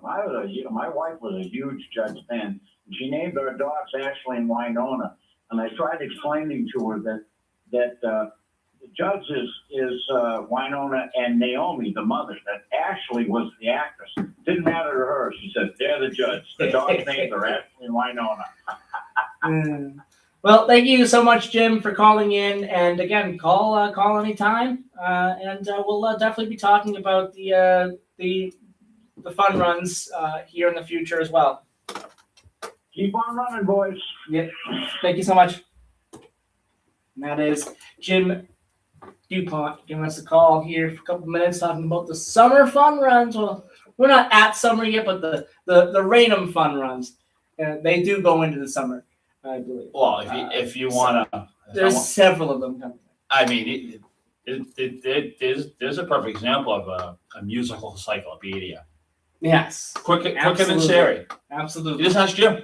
My wife was a huge Judge fan. She named our dogs Ashley and Winona, and I tried explaining to her that the Judge is Winona and Naomi, the mother. That Ashley was the actress. Didn't matter to her. She said they're the Judge. The dog's names are Ashley and Winona. Well, thank you so much, Jim, for calling in. And again, call anytime, and we'll definitely be talking about the fun runs here in the future as well. Keep on running, boys. Yeah, thank you so much. And that is Jim DuPont giving us a call here for a couple minutes talking about the summer fun runs. Well, we're not at summer yet, but the Rainham fun runs, they do go into the summer, I believe. Well, if you want to, there's several of them coming. I mean, there's a perfect example of a musical encyclopedia. Yes, Quicker than Siri. Absolutely. You just ask Jim.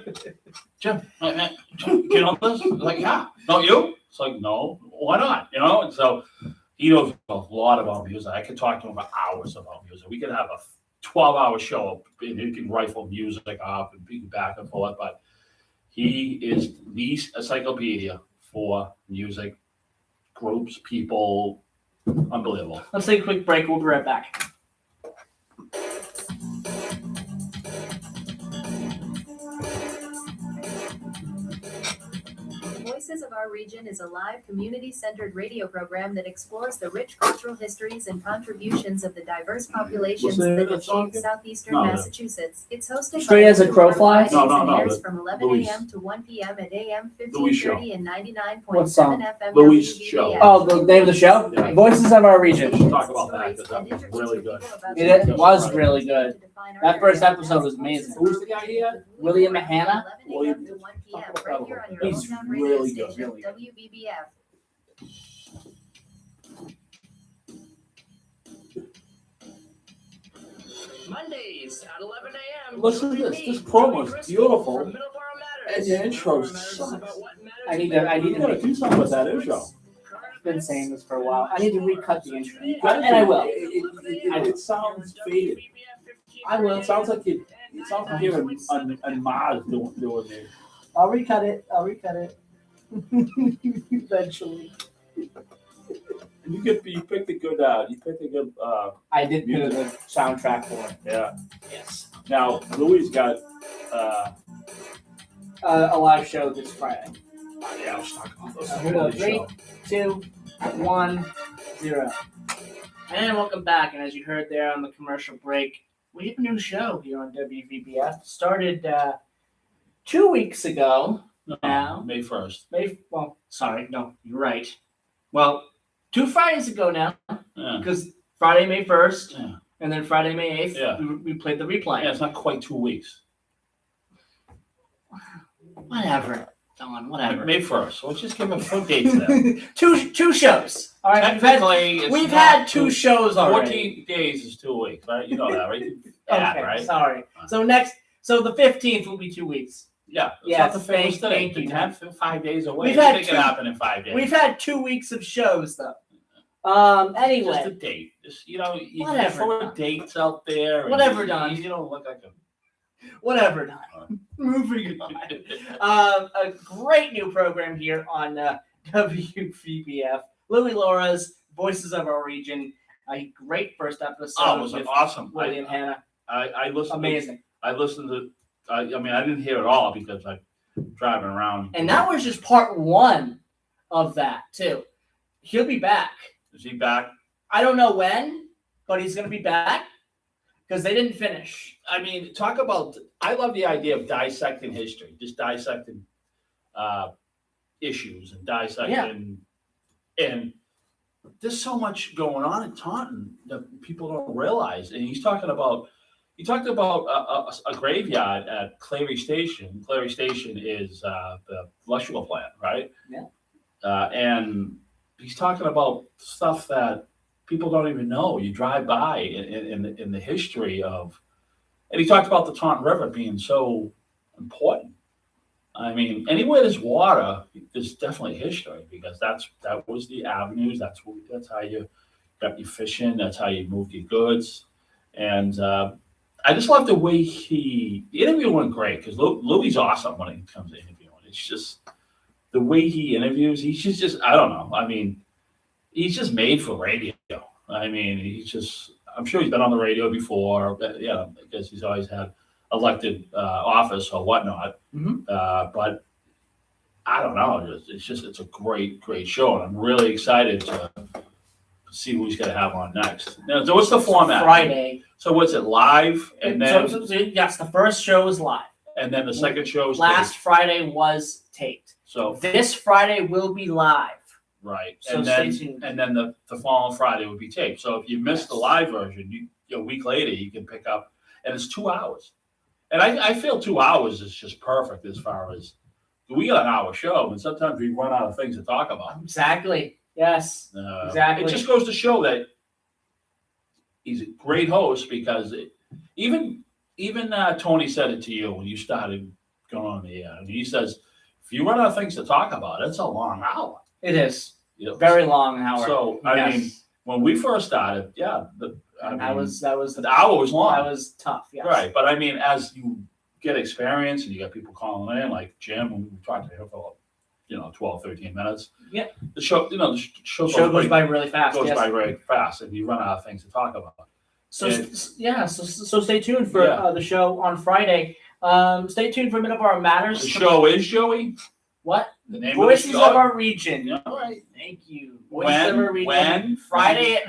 Jim, you know this? Like, yeah. Don't you? It's like, no. Why not? You know. And so he knows a lot about music. I could talk to him for hours about music. We could have a 12-hour show, and he can rifle music off and be back and forth. But he is the encyclopedia for music, groups, people. Unbelievable. Let's take a quick break. We'll be right back. Voices of Our Region is a live, community-centered radio program that explores the rich cultural histories and contributions of the diverse populations that that have song? shaped southeastern No, Massachusetts. It's hosted Straight by as a Crow Flies? Fridays No, and no, airs the from 11 Louis- a.m. to 1 p.m. at AM Louis show. 1530 and 99.7 What song? FM. Louis WBBF. show. Oh, the name of the show? Yeah. Voices of Our Region. We should talk about that because that was really good. It was really good. That first episode was amazing. Who's the guy here? William Mahana? He's really good, really good. WBBF. Mondays at 11 a.m. Listen to this. This promo is beautiful. And your intro sucks. I need to You gotta do something with that intro. I've been saying this for a while. I need to recut the intro. You gotta And I do will. It sounds faded. I will. It sounds like you. It sounds like you're on Mars doing it. I'll recut it. Eventually. And you picked a good. You picked a good. I did put the soundtrack for it. Yeah. Yes. Now Louis got. A live show this Friday. Yeah, let's talk about this. Here we go. 3, 2, 1, 0. And welcome back. And as you heard there on the commercial break, we have a new show here on WVBF. Started 2 weeks ago. Now. May 1st. Sorry, no, you're right. Well, 2 Fridays ago now, Yeah. because Friday, May 1st, Yeah. and then Friday, May 8th, Yeah. we played the replay. Yeah, it's not quite 2 weeks. Whatever, Don, whatever. May 1st. Let's just give him 4 dates then. two shows. All right, Technically, we've had 2 shows already. 14 days is 2 weeks, right? You know that, right? Okay, Yeah, right? sorry. So the 15th will be 2 weeks. Yeah. Yes, It's not the famous thank thing. you. 5 days away. We've You had think it 2 happen in 5 days. We've had 2 weeks of shows though. Just a Anyway, date. Just, you Whatever, throw Don. dates out there. and Whatever, Don. You don't look like a. whatever. Don. Moving on. A great new program here on WVBF. Louis Laura's Voices of Our Region. A great first episode. Oh, it was with awesome. William Hanna. I listened. Amazing. I listened to. I mean, I didn't hear it all because driving around. And that was just part one of that too. He'll be back. Is he back? I don't know when, but he's going to be back because they didn't finish. I mean, talk about. I love the idea of dissecting history, just dissecting issues and dissecting. And there's so much going on in Taunton that people don't realize. And he talked about a graveyard at Clary Station. Clary Station is the electrical plant, right? Yeah. And he's talking about stuff that people don't even know. You drive by in the history of, and he talked about the Taunton River being so important. I mean, anywhere there's water, there's definitely history because that was the avenues. That's how you got your fishing. That's how you moved your goods. And I just love the way the interview went great because Louie's awesome when it comes to interviewing. It's just the way he interviews. He's just I don't know. I mean, he's just made for radio. I mean, I'm sure he's been on the radio before. But, yeah, because he's always had elected office or whatnot. Mm-hmm. But I don't know. It's a great show, and I'm really excited to see who he's going to have on next. Now, so what's the format? Friday. So what's it, live? And then Yes, the first show is live. and then the second show is Last taped. Friday was taped. So This Friday will be live. right, So and stay then tuned. and then the following Friday would be taped. So if you missed the live version, a week later you can pick up, and it's 2 hours. And I feel 2 hours is just perfect as far as we got an hour show, and sometimes we run out of things to talk about. Exactly. Yes. Exactly. It just goes to show that he's a great host because even Tony said it to you when you started going on the air. And he says, if you run out of things to talk about, it's a long hour. It is. You know? Very long hour. So, Yes. I mean, when we first started, that was the hour was long. That was tough. Yes. Right. But I mean, as you get experience and you got people calling in, like Jim, when we talked to him for 12, 13 minutes. Yeah. The show, the show goes by really fast. Goes Yes. by very fast, and you run out of things to talk about. So And- so stay tuned for Yeah. the show on Friday. Stay tuned for Middleboro Matters. The show is Joey. What? The name Voices of the show. of Our Region. All right. Thank you. Voices of Our Region. When? Friday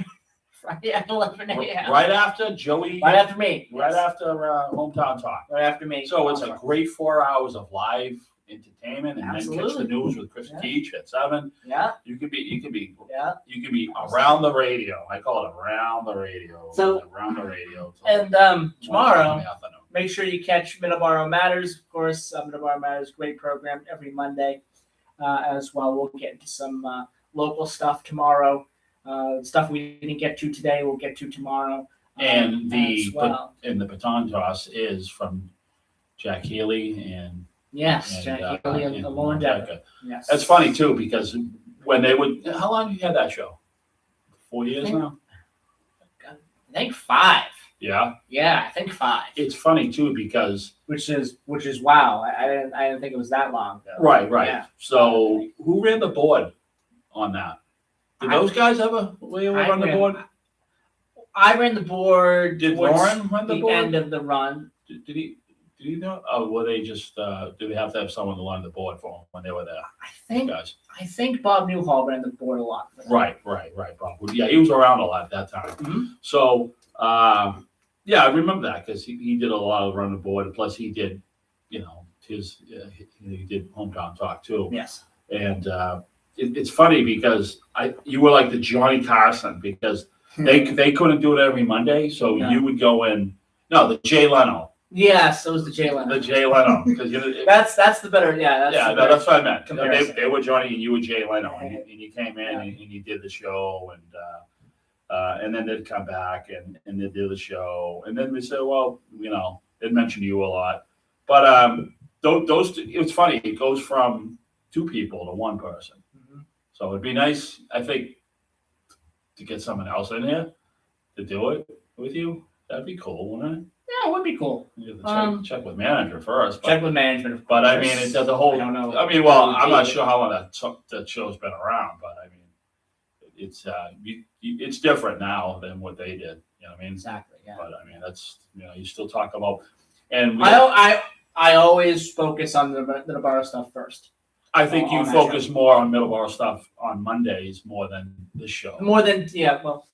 at 11 a.m. Right after Joey. Right after me. Right after Hometown Talk. Right after me. So it's a great 4 hours of live entertainment, and then catch the Absolutely. news with Chris Teach at 7. Yeah. You could be Yeah. around the radio. I call it around the radio. So- around the radio. And Tomorrow tomorrow, afternoon. make sure you catch Middleboro Matters. Of course, Middleboro Matters, great program every Monday as well. We'll get into some local stuff tomorrow. Stuff we didn't get to today, we'll get to tomorrow. And as well. the baton toss is from Jack Healy and Yes, Jack Healy and the Lauren Decker. Decker. Yes. That's funny too because when they would, how long have you had that show? 4 years now. I think 5. Yeah, Yeah, I think 5. it's funny too because Which is wow. I didn't think it was that long ago. right. Yeah. So who ran the board on that? Did those guys ever run the board? I ran the board. Did towards Lauren run the board? end of the run. Did he know? Oh, were they just? Do they have to have someone to run the board for them when they were there? I think Bob Newhall ran the board a lot. for them. Right. Bob. Yeah, he was around a lot at that time. Mhm. So, yeah, I remember that because he did a lot of running the board. Plus, he did, he did Hometown Talk too. Yes. And it's funny because you were like the Johnny Carson because they couldn't do it every Monday, so No. you would go in. No, the Jay Leno. Yes, it was the Jay Leno. The Jay Leno because That's the better. Yeah. that's what I meant. comparison. They were Johnny and you were Jay Leno, and you came in and you did the show, and then they'd come back and they'd do the show, and then we said, well, they'd mention you a lot, but those it's funny. It goes from 2 people to 1 person, so it'd be nice, I think, to get someone else in here to do it with you. That'd be cool, wouldn't it? Yeah, it would be cool. You have to check with manager first. Check with management. Of But I course. mean, it's the whole. I don't know. I mean, well, I'm not sure how long that show's been around, but I mean, it's different now than what they did. You know what I mean? Exactly. Yeah. But I mean, that's you still talk about, and I I always focus on the Middleboro stuff first. I think you on that focus show. more on Middleboro stuff on Mondays more than this show. More than well,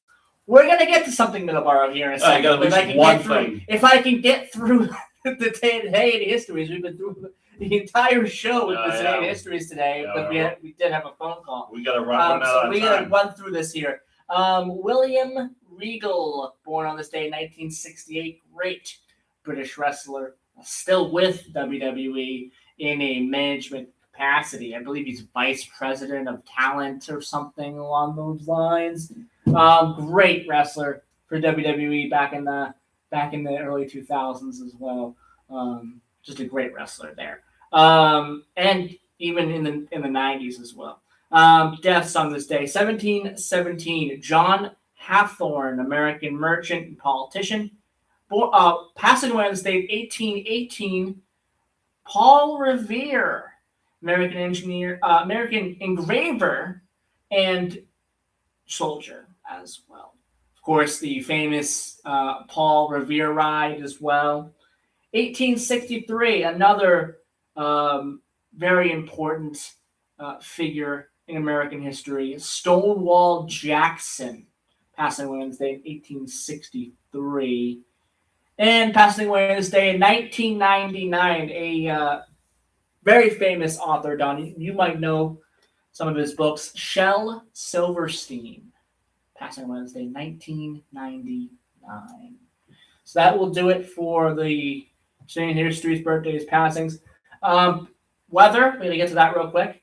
we're gonna get to something Middleboro here in a second. I got at but if least I can one get through, thing. if I can get through the day in histories, we've been through the entire show with the Yeah. today in histories today, Yeah. but we did have a phone call. We got to run out So of we gotta time. run through this here. William Regal, born on this day in 1968, great British wrestler, still with WWE in a management capacity. I believe he's vice president of talent or something along those lines. Great wrestler for WWE back in the early 2000s as well. Just a great wrestler there. And even in the 90s as well. Deaths on this day: 1717, John Hathorne, American merchant and politician. Passing away on this day: 1818, Paul Revere, American engineer, American engraver, and soldier as well. Of course, the famous Paul Revere ride as well. 1863, another very important figure in American history, Stonewall Jackson, passing away on this day in 1863. And passing away on this day in 1999, a very famous author, Don, you might know some of his books, Shel Silverstein, passing away on this day in 1999. So that will do it for the Today History's birthdays, passings. Weather, we're going to get to that real quick.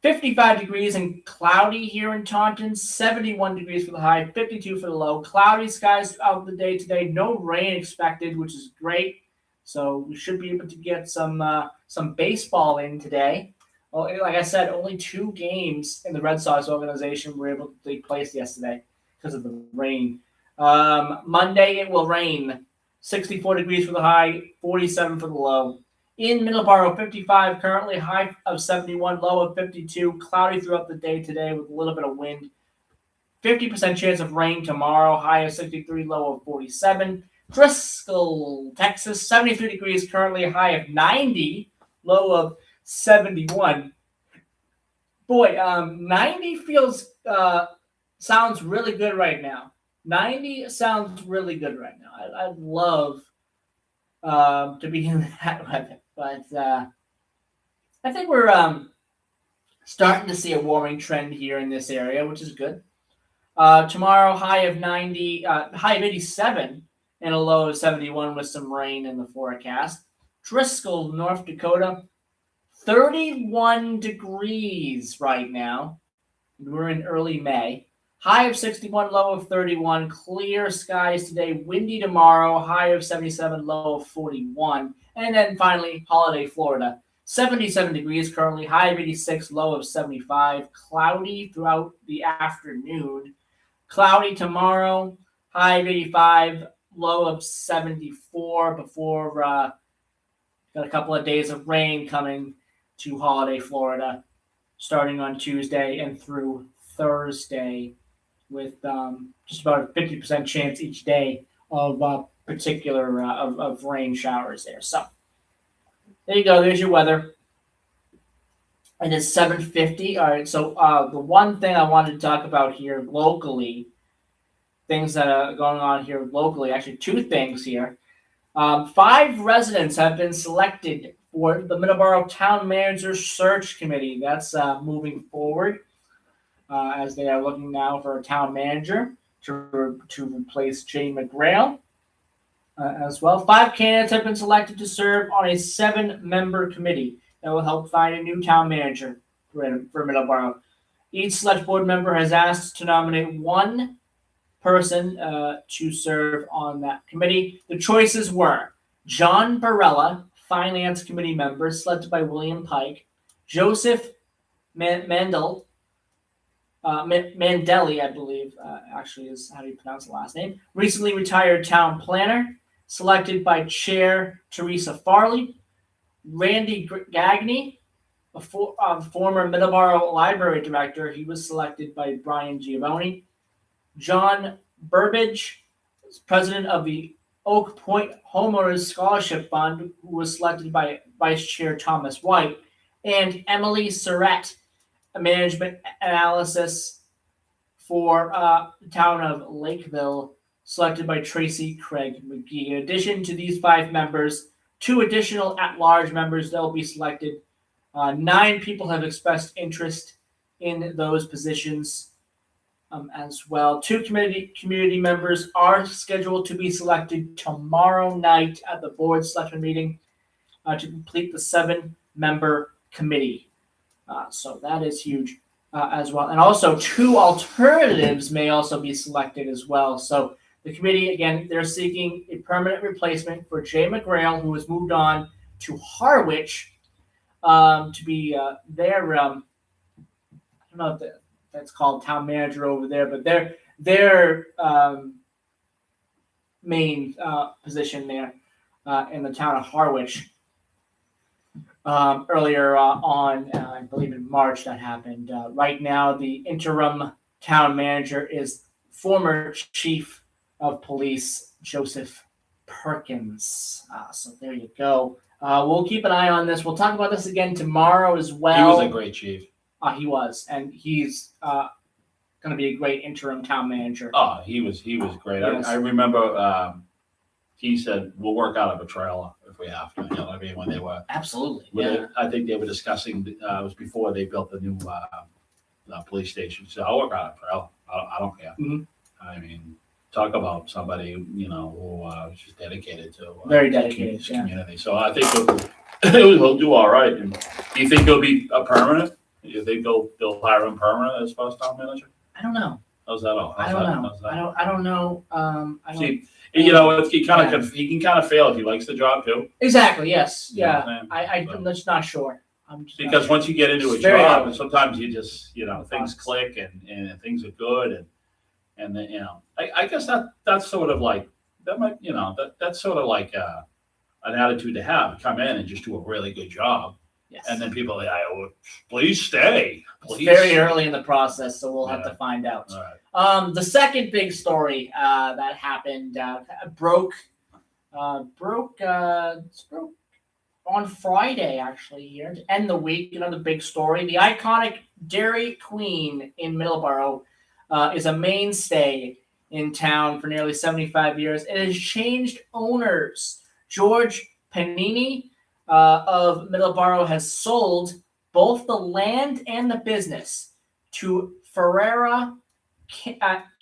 55 degrees and cloudy here in Taunton, 71 degrees for the high, 52 for the low. Cloudy skies out the day today, no rain expected, which is great. So we should be able to get some baseball in today. Well, like I said, only 2 games in the Red Sox organization were able to take place yesterday because of the rain. Monday it will rain. 64 degrees for the high, 47 for the low. In Middleboro, 55 currently, high of 71, low of 52. Cloudy throughout the day today with a little bit of wind. 50% chance of rain tomorrow, high of 63, low of 47. Driscoll, Texas, 73 degrees currently, high of 90, low of 71. Boy, 90 feels sounds really good right now. 90 sounds really good right now. I'd love to be in that weather, but I think we're starting to see a warming trend here in this area, which is good. Tomorrow, high of 90, high of 87, and a low of 71 with some rain in the forecast. Driscoll, North Dakota, 31 degrees right now. We're in early May. High of 61, low of 31. Clear skies today. Windy tomorrow. High of 77, low of 41. And then finally, Holiday, Florida. 77 degrees currently. High of 86, low of 75. Cloudy throughout the afternoon. Cloudy tomorrow. High of 85, low of 74 before got a couple of days of rain coming to Holiday, Florida, starting on Tuesday and through Thursday, with just about a 50% chance each day of particular of rain showers there. So there you go. There's your weather. It is 7:50. All right. So the one thing I wanted to talk about here locally, things that are going on here locally, actually 2 things here. 5 residents have been selected for the Middleboro Town Manager Search Committee. That's moving forward. As they are looking now for a town manager to replace Jay McGrail as well. 5 candidates have been selected to serve on a 7-member committee that will help find a new town manager for Middleboro. Each select board member has asked to nominate 1 person to serve on that committee. The choices were John Barella, Finance Committee member, selected by William Pike; Joseph Mandel, Mandeli, I believe, actually is how do you pronounce the last name. Recently retired town planner, selected by Chair Teresa Farley; Randy Gagney, a former Middleboro Library Director, he was selected by Brian Giovanni; John Burbage, President of the Oak Point Homeowners Scholarship Fund, who was selected by Vice Chair Thomas White, and Emily Surratt, a management analysis for the town of Lakeville, selected by Tracy Craig McGee. In addition to these 5 members, 2 additional at-large members that will be selected. 9 people have expressed interest in those positions as well. 2 community members are scheduled to be selected tomorrow night at the board selection meeting to complete the 7-member committee. So that is huge as well. And also 2 alternatives may also be selected as well. So the committee, again, they're seeking a permanent replacement for Jay McGrail, who has moved on to Harwich to be their, I don't know if that's called town manager over there, but their main position there in the town of Harwich. Earlier on, I believe in March that happened. Right now, the interim town manager is former chief of police Joseph Perkins. So there you go. We'll keep an eye on this. We'll talk about this again tomorrow as well. He was a great chief. He was, and he's going to be a great interim town manager. Oh, he was great. Yes. I remember he said we'll work out of a trailer if we have to. You know what I mean? When they were Absolutely. I think they were discussing. It was before they built the new police station. So I'll work out of a trailer. I don't care. Mhm. I mean, talk about somebody who was just dedicated to Very dedicated, his yeah. community. So I think he'll do all right. And do you think he'll be a permanent? Do you think they'll hire him permanent as first town manager? I don't know. How's that all? I don't know. I don't know. See, he can kind of fail if he likes the job too. Exactly. Yes. You know Yeah. what I'm saying? I'm just not sure. I'm just not Because sure. once you get into a It's very job, hard. sometimes you just things click and things are good and then I guess that's sort of like that might that's sort of like an attitude to have. Come in and just do a really good job, Yes. and then people are like, oh, please stay. It's Please. very early in the process, so we'll have Yeah. to find out. All right. The second big story that happened broke on Friday, actually, here to end the week. Another big story. The iconic Dairy Queen in Middleboro is a mainstay in town for nearly 75 years. It has changed owners. George Panini of Middleboro has sold both the land and the business to Ferrera Kenderian.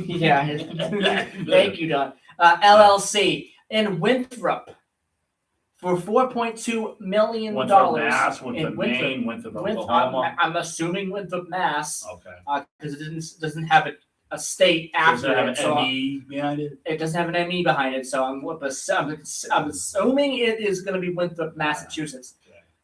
Yeah, thank you, Don. LLC in Winthrop for $4.2 million. Winthrop, Mass, in Winthrop, Maine, Winthrop, Winthrop, Oklahoma. I'm assuming Winthrop, Mass, Okay. because it doesn't have a state Does after it have it. So an ME behind it? it doesn't have an ME behind it, so I'm assuming it is going to be Winthrop, Massachusetts.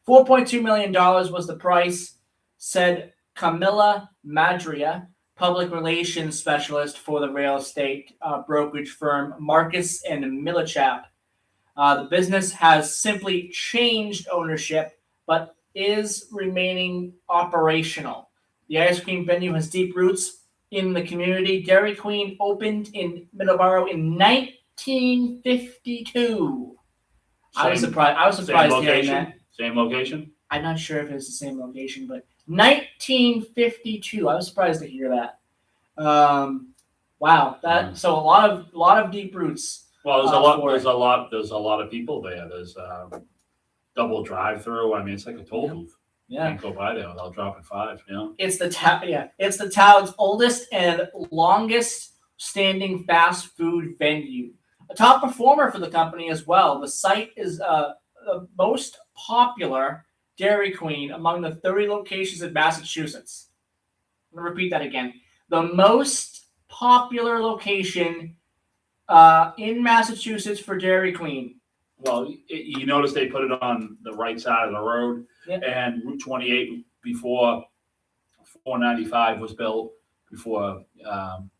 $4.2 million was the price, said Camilla Madria, public relations specialist for the real estate brokerage firm Marcus and Millichap. The business has simply changed ownership, but is remaining operational. The ice cream venue has deep roots in the community. Dairy Queen opened in Middleboro in 1952. I was surprised hearing that. Same location? I'm not sure if it's the same location, but 1952. I was surprised to hear that. Wow, so a lot of deep roots. Well, there's a lot of people there. There's double drive-through. I mean, it's like a toll booth. Yeah. You can't go by there without dropping five. It's the town's oldest and longest standing fast food venue. A top performer for the company as well. The site is the most popular Dairy Queen among the 30 locations in Massachusetts. I'm going to repeat that again. The most popular location in Massachusetts for Dairy Queen. Well, you notice they put it on the right side of the road, Yep. and Route 28 before 495 was built, before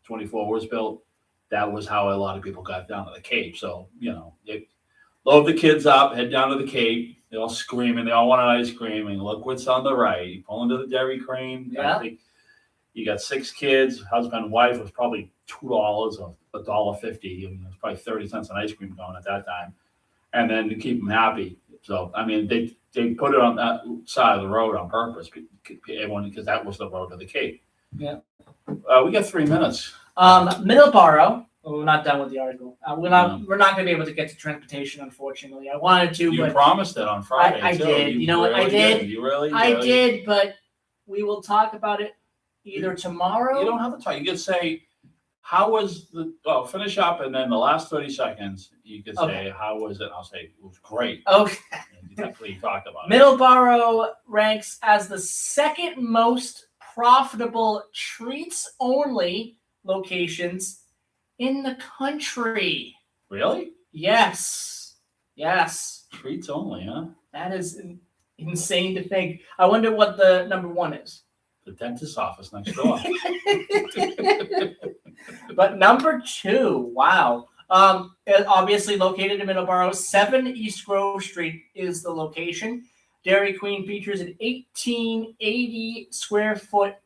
24 was built. That was how a lot of people got down to the Cape. So they load the kids up, head down to the Cape. They're all screaming. They all want an ice cream. And look what's on the right. You pull into the Dairy Queen. Yeah. I think You got 6 kids, husband and wife was probably $2 or $1.50. I mean, it was probably 30 cents an ice cream cone at that time. And then to keep them happy. So, I mean, they put it on that side of the road on purpose, because that was the road to the Cape. Yeah. We got 3 minutes. Middleboro. Well, we're not done with the article. We're not going to be able to get to transportation, unfortunately. I wanted to, You but promised it on Friday. I too. did. You know what? I really did. You really? I did, but we will talk about it either tomorrow. You don't have to talk. You could say, how was finish up, and then the last 30 seconds, you could say, how was it? I'll say, it was great. Okay. And that's what you talked about. Middleboro ranks as the second most profitable treats-only locations in the country. Really? Yes. Treats only, huh? That is insane to think. I wonder what the number one is. The dentist's office next door. But number 2, wow. Obviously located in Middleboro, 7 East Grove Street is the location. Dairy Queen features an 1880 square foot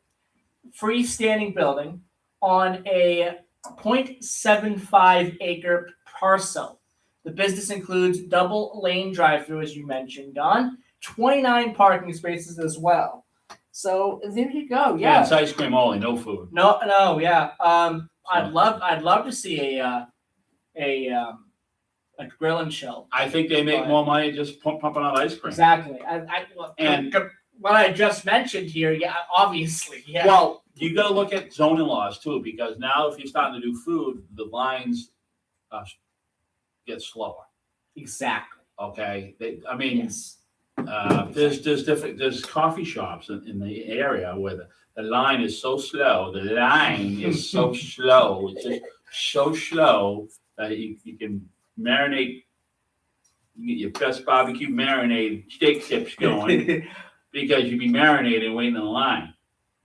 freestanding building on a 0.75 acre parcel. The business includes double lane drive-through, as you mentioned, Don, 29 parking spaces as well. So there you go. Yeah, It's ice cream only, no food. No, yeah. I'd love to see a grilling show. I think they make more money just pumping out ice cream. Exactly. And what I just mentioned here, yeah, obviously, yeah. Well, you got to look at zoning laws too, because now if you're starting to do food, the lines get slower. Exactly. Okay. Yes. There's coffee shops in the area where the line is so slow. The line is so slow. It's just so slow that you can marinate. You get your best barbecue marinated steak tips going because you be marinating waiting in the line.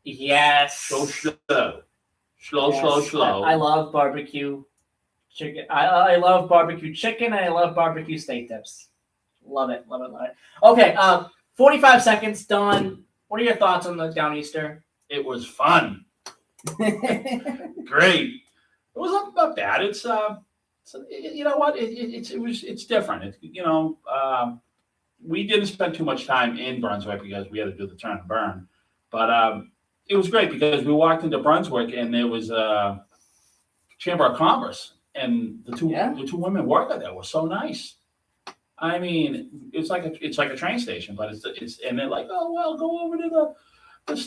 Yes. So slow. Slow. I love barbecue chicken. I love barbecue chicken, and I love barbecue steak tips. Love it. Okay, 45 seconds, Don. What are your thoughts on the Downeaster? It was fun. Great. It was not bad. It's you know what? It's different. We didn't spend too much time in Brunswick because we had to do the turn and burn, but it was great because we walked into Brunswick and there was a Chamber of Commerce, and the two women working there were so nice. I mean, it's like a train station, but it's and they're like, oh well, go over to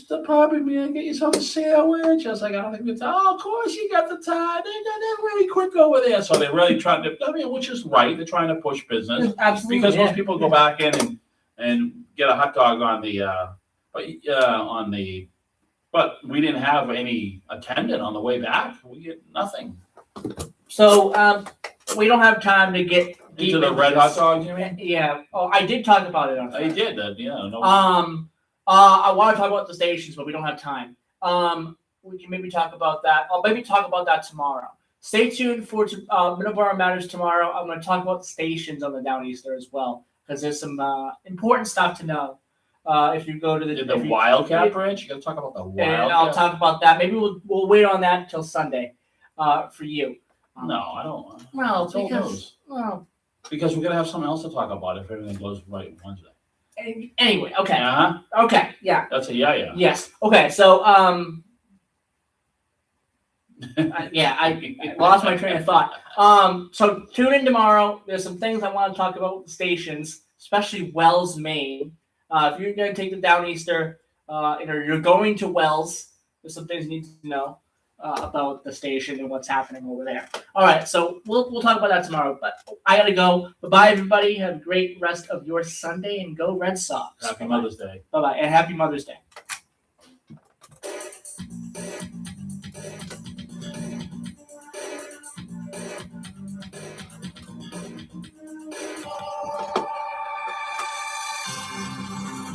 the pub and get yourself a sandwich. I was like, I don't think it's of course you got the time. They're really quick over there, so they're really trying to. I mean, which is right. They're trying to push business. Absolutely, because most people go back in and get a hot dog on the. But we didn't have any attendant on the way back. We get nothing. So we don't have time to get deep into the red hot dogs. You mean? Yeah. Oh, I did talk about it on Friday. I did. Yeah. No. I want to talk about the stations, but we don't have time. We can maybe talk about that. I'll maybe talk about that tomorrow. Stay tuned for Middleboro Matters tomorrow. I'm going to talk about the stations on the Downeaster as well, because there's some important stuff to know. If you go to the Wildcat Bridge, you got to talk about the Wildcat. And I'll talk about that. Maybe we'll wait on that until Sunday for you. No, I don't want. Well, because we're gonna have something else to talk about if everything goes right Wednesday. Anyway, okay. Uh-huh. Okay, yeah. That's a yeah. Yes. Okay, so I lost my train of thought. So tune in tomorrow. There's some things I want to talk about with the stations, especially Wells, Maine. If you're going to take the Downeaster, you're going to Wells, there's some things you need to know about the station and what's happening over there. All right, so we'll talk about that tomorrow. But I gotta go. Bye, everybody. Have a great rest of your Sunday and go Red Sox. Happy Mother's Day. Bye, and happy Mother's Day.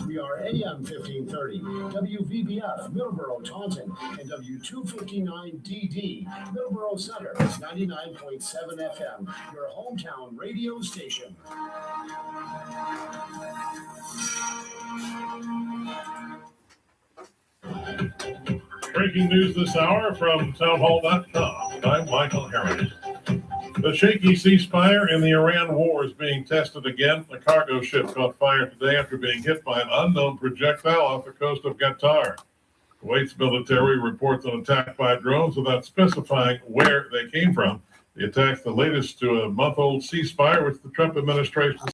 We are AM 1530, WVBF, Middleboro, Taunton, and W259DD, Middleboro Center, 99.7 FM, your hometown radio station. Breaking news this hour from townhall.com. I'm Michael Harrington. The shaky ceasefire in the Iran war is being tested again. A cargo ship caught fire today after being hit by an unknown projectile off the coast of Qatar. Kuwait's military reports an attack by drones without specifying where they came from. The attack's the latest to a month-old ceasefire, which the Trump administration